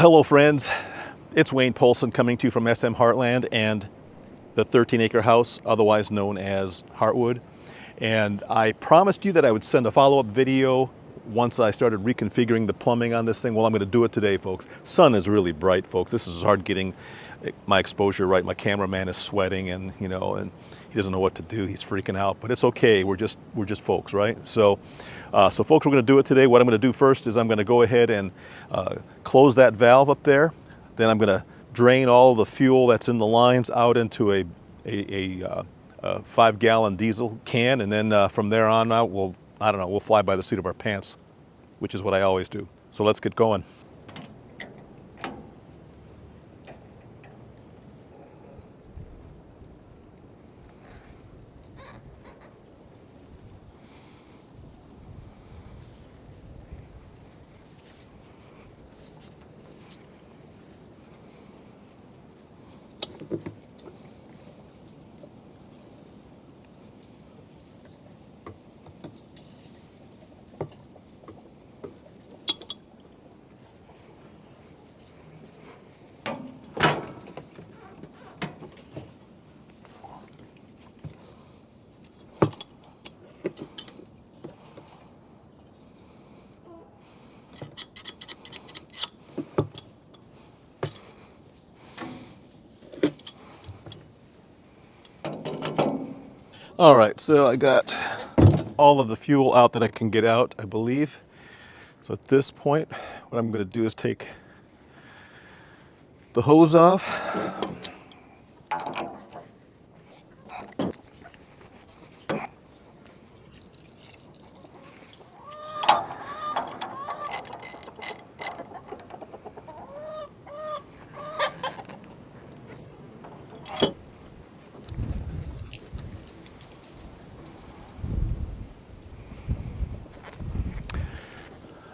hello friends. It's Wayne Polson coming to you from SM Heartland and the 13-acre house, otherwise known as Heartwood. And I promised you that I would send a follow-up video once I started reconfiguring the plumbing on this thing. Well, I'm going to do it today, folks. Sun is really bright, folks. This is hard getting my exposure right. My cameraman is sweating, and he doesn't know what to do. He's freaking out, but it's okay. We're just folks, right? So folks, we're going to do it today. What I'm going to do first is I'm going to go ahead and close that valve up there. Then I'm going to drain all the fuel that's in the lines out into a 5-gallon diesel can, and then from there on out, we'll fly by the seat of our pants, which is what I always do. So let's get going. All right, so I got all of the fuel out that I can get out, I believe. So at this point, what I'm going to do is take the hose off.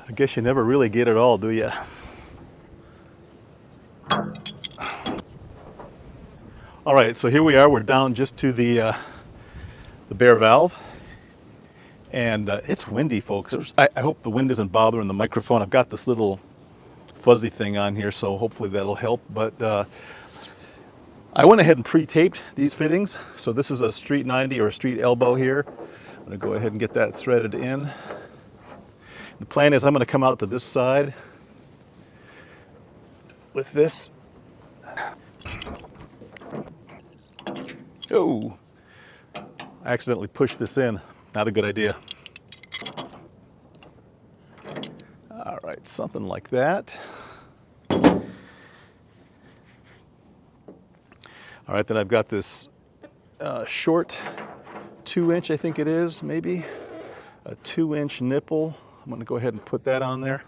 I guess you never really get it all, do you? All right, so here we are. We're down just to the bare valve, and it's windy, folks. I hope the wind isn't bothering the microphone. I've got this little fuzzy thing on here, so hopefully that'll help. But I went ahead and pre-taped these fittings. So this is a Street 90 or a Street Elbow here. I'm going to go ahead and get that threaded in. The plan is I'm going to come out to this side with this. Oh, I accidentally pushed this in. Not a good idea. All right, something like that. All right, then I've got this short 2-inch, I think it is, maybe a 2-inch nipple. I'm going to go ahead and put that on there.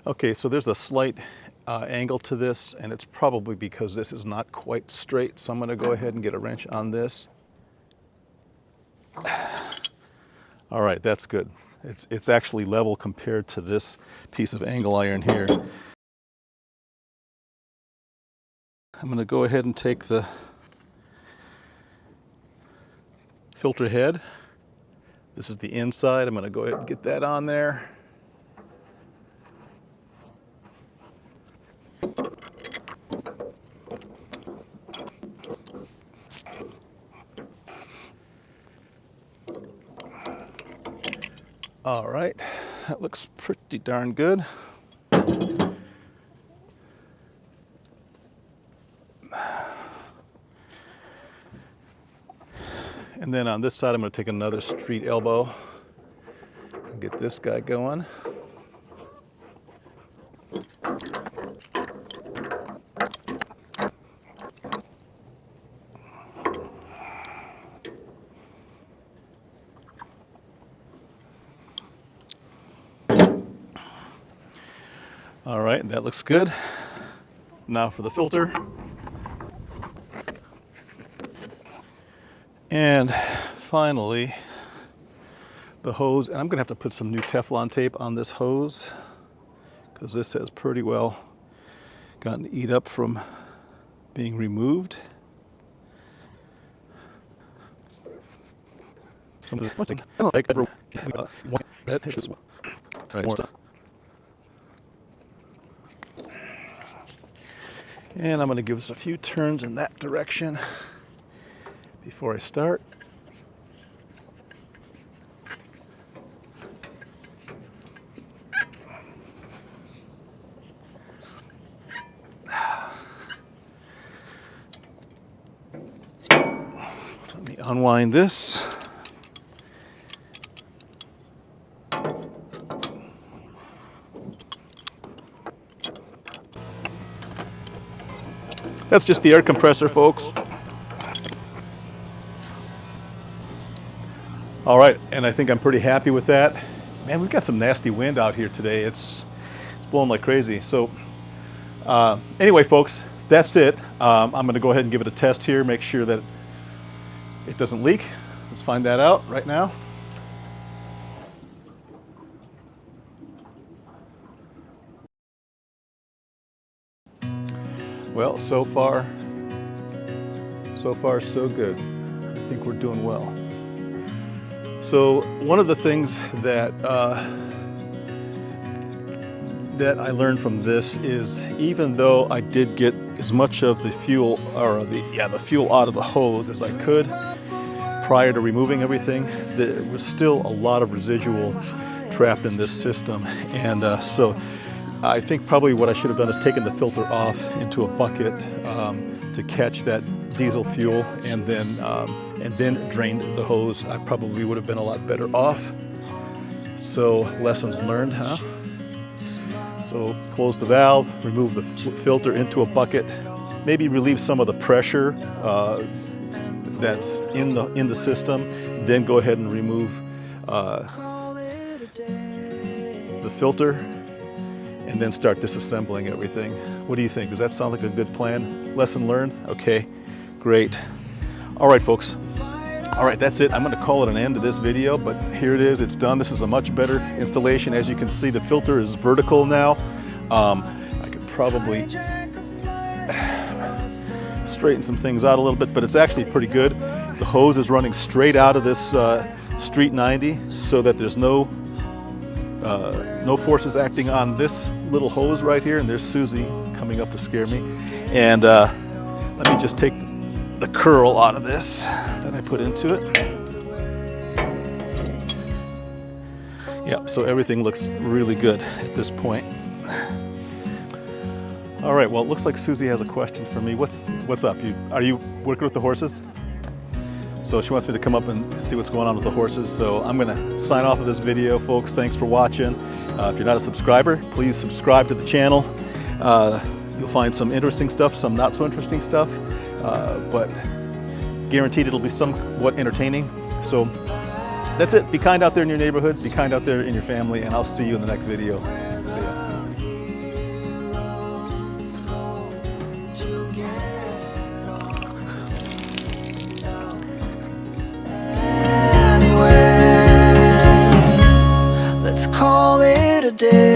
Okay, so there's a slight angle to this, and it's probably because this is not quite straight. So I'm going to go ahead and get a wrench on this. All right, that's good. It's actually level compared to this piece of angle iron here. I'm going to go ahead and take the filter head. This is the inside. I'm going to go ahead and get that on there. All right, that looks pretty darn good. And then on this side, I'm going to take another Street Elbow and get this guy going. All right, that looks good. Now for the filter. And finally, the hose. And I'm going to have to put some new Teflon tape on this hose because this has pretty well gotten eat up from being removed. And I'm going to give us a few turns in that direction before I start. Let me unwind this. That's just the air compressor, folks. All right, and I think I'm pretty happy with that. Man, we've got some nasty wind out here today. It's blowing like crazy. So anyway, folks, that's it. I'm going to go ahead and give it a test here, make sure that it doesn't leak. Let's find that out right now. Well, so far so good. I think we're doing well. So one of the things that that I learned from this is, even though I did get as much of the fuel, or the fuel out of the hose as I could prior to removing everything, there was still a lot of residual trapped in this system, and so I think probably what I should have done is taken the filter off into a bucket to catch that diesel fuel, and then drained the hose. I probably would have been a lot better off. So lessons learned, huh? So close the valve, remove the filter into a bucket, maybe relieve some of the pressure that's in the system, then go ahead and remove the filter, and then start disassembling everything. What do you think? Does that sound like a good plan? Lesson learned? Okay, great. All right, folks. All right, that's it. I'm going to call it an end to this video, but here it is. It's done. This is a much better installation. As you can see, the filter is vertical now. I could probably straighten some things out a little bit, but it's actually pretty good. The hose is running straight out of this Street 90, so that there's no forces acting on this little hose right here. And there's Susie coming up to scare me. And let me just take the curl out of this that I put into it. Yep, so everything looks really good at this point. All right, well, it looks like Susie has a question for me. What's up? Are you working with the horses? So she wants me to come up and see what's going on with the horses. So I'm gonna sign off of this video, folks. Thanks for watching. If you're not a subscriber, please subscribe to the channel. You'll find some interesting stuff, some not so interesting stuff, but guaranteed it'll be somewhat entertaining. So that's it. Be kind out there in your neighborhood, be kind out there in your family, and I'll see you in the next video. See ya. Let's call it a day.